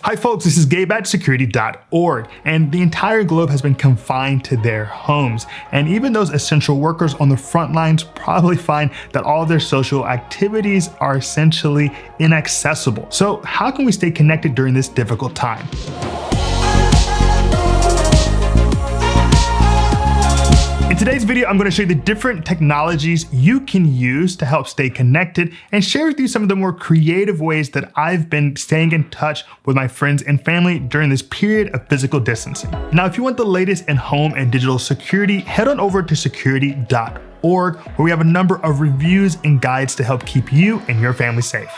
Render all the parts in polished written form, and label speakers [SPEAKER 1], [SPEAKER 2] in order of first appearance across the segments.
[SPEAKER 1] Hi folks, this is Gabe at Security.org, and the entire globe has been confined to their homes. And even those essential workers on the front lines probably find that all their social activities are essentially inaccessible. So how can we stay connected during this difficult time? In today's video, I'm going to show you the different technologies you can use to help stay connected and share with you some of the more creative ways that I've been staying in touch with my friends and family during this period of physical distancing. Now, if you want the latest in home and digital security, head on over to Security.org, where we have a number of reviews and guides to help keep you and your family safe.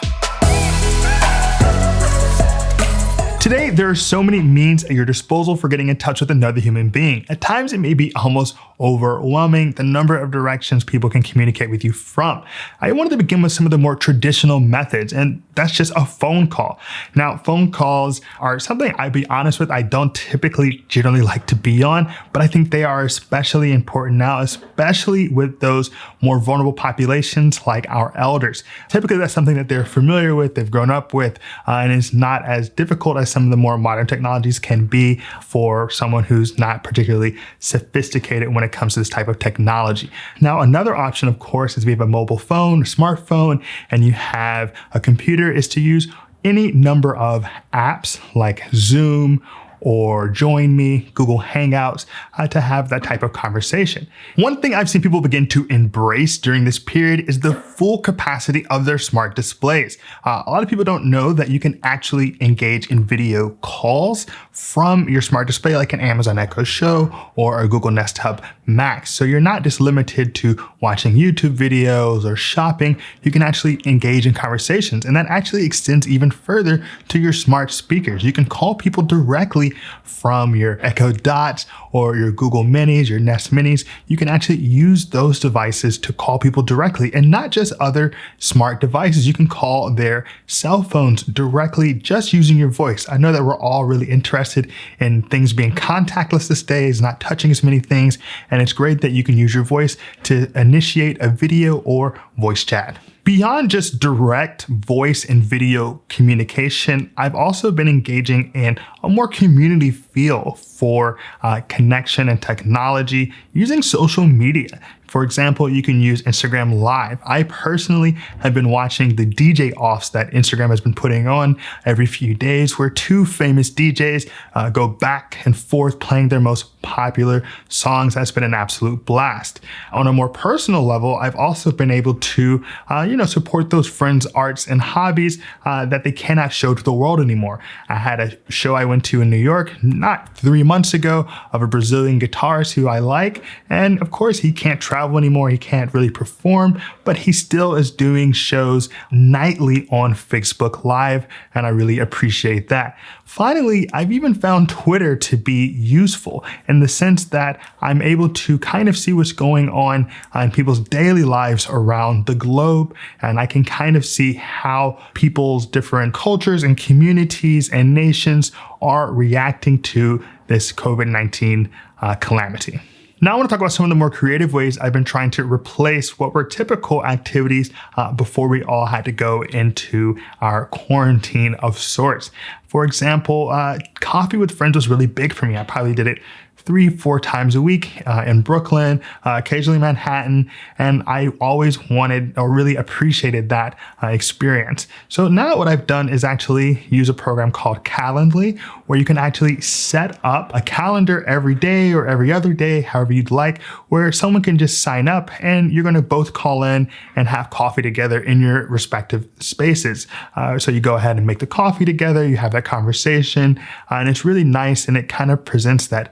[SPEAKER 1] Today, there are so many means at your disposal for getting in touch with another human being. At times, it may be almost overwhelming, the number of directions people can communicate with you from. I wanted to begin with some of the more traditional methods, and that's just a phone call. Now, phone calls are something, I'll be honest with, I don't typically generally like to be on, but I think they are especially important now, especially with those more vulnerable populations like our elders. Typically, that's something that they're familiar with, they've grown up with, and it's not as difficult as some of the more modern technologies can be for someone who's not particularly sophisticated when it comes to this type of technology. Now, another option, of course, is if you have a mobile phone, a smartphone, and you have a computer, is to use any number of apps like Zoom or Join Me, Google Hangouts, to have that type of conversation. One thing I've seen people begin to embrace during this period is the full capacity of their smart displays. A lot of people don't know that you can actually engage in video calls from your smart display, like an Amazon Echo Show or a Google Nest Hub Max. So you're not just limited to watching YouTube videos or shopping, you can actually engage in conversations. And that actually extends even further to your smart speakers. You can call people directly from your Echo Dots or your Google Minis, your Nest Minis. You can actually use those devices to call people directly, and not just other smart devices. You can call their cell phones directly just using your voice. I know that we're all really interested in things being contactless these days, not touching as many things, and it's great that you can use your voice to initiate a video or voice chat. Beyond just direct voice and video communication, I've also been engaging in a more community feel for connection and technology using social media. For example, you can use Instagram Live. I personally have been watching the DJ offs that Instagram has been putting on every few days, where two famous DJs go back and forth playing their most popular songs. That's been an absolute blast. On a more personal level, I've also been able to, support those friends' arts and hobbies that they cannot show to the world anymore. I had a show I went to in New York not 3 months ago of a Brazilian guitarist who I like, and of course he can't travel anymore, he can't really perform, but he still is doing shows nightly on Facebook Live, and I really appreciate that. Finally, I've even found Twitter to be useful in the sense that I'm able to kind of see what's going on in people's daily lives around the globe, and I can kind of see how people's different cultures and communities and nations are reacting to this COVID-19 calamity. Now I want to talk about some of the more creative ways I've been trying to replace what were typical activities before we all had to go into our quarantine of sorts. For example, coffee with friends was really big for me. I probably did it 3-4 times a week in Brooklyn, occasionally Manhattan, and I always wanted or really appreciated that experience. So now what I've done is actually use a program called Calendly, where you can actually set up a calendar every day or every other day, however you'd like, where someone can just sign up and you're going to both call in and have coffee together in your respective spaces. So you go ahead and make the coffee together, you have that conversation, and it's really nice, and it kind of presents that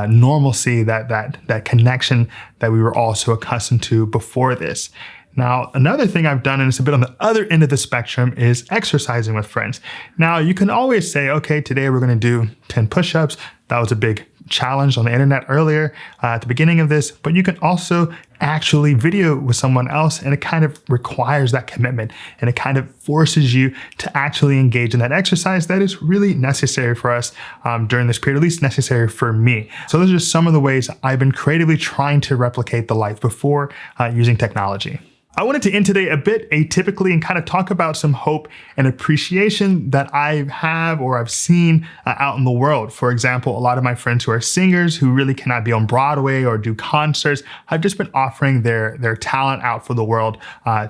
[SPEAKER 1] normalcy, that connection that we were all so accustomed to before this. Now, another thing I've done, and it's a bit on the other end of the spectrum, is exercising with friends. Now, you can always say, okay, today we're going to do 10 push-ups. That was a big challenge on the internet earlier at the beginning of this, but you can also actually video with someone else, and it kind of requires that commitment, and it kind of forces you to actually engage in that exercise that is really necessary for us during this period, at least necessary for me. So those are just some of the ways I've been creatively trying to replicate the life before using technology. I wanted to end today a bit atypically and kind of talk about some hope and appreciation that I have or I've seen out in the world. For example, a lot of my friends who are singers who really cannot be on Broadway or do concerts have just been offering their talent out for the world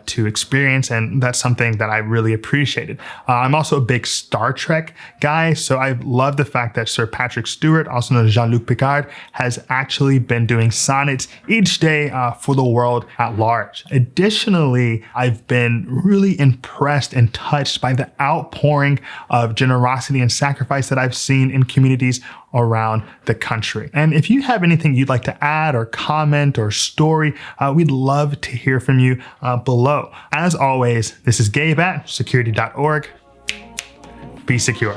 [SPEAKER 1] to experience, and that's something that I really appreciated. I'm also a big Star Trek guy, so I love the fact that Sir Patrick Stewart, also known as Jean-Luc Picard, has actually been doing sonnets each day for the world at large. Additionally, I've been really impressed and touched by the outpouring of generosity and sacrifice that I've seen in communities around the country. And if you have anything you'd like to add or comment or story, we'd love to hear from you below. As always, this is Gabe at Security.org. Be secure.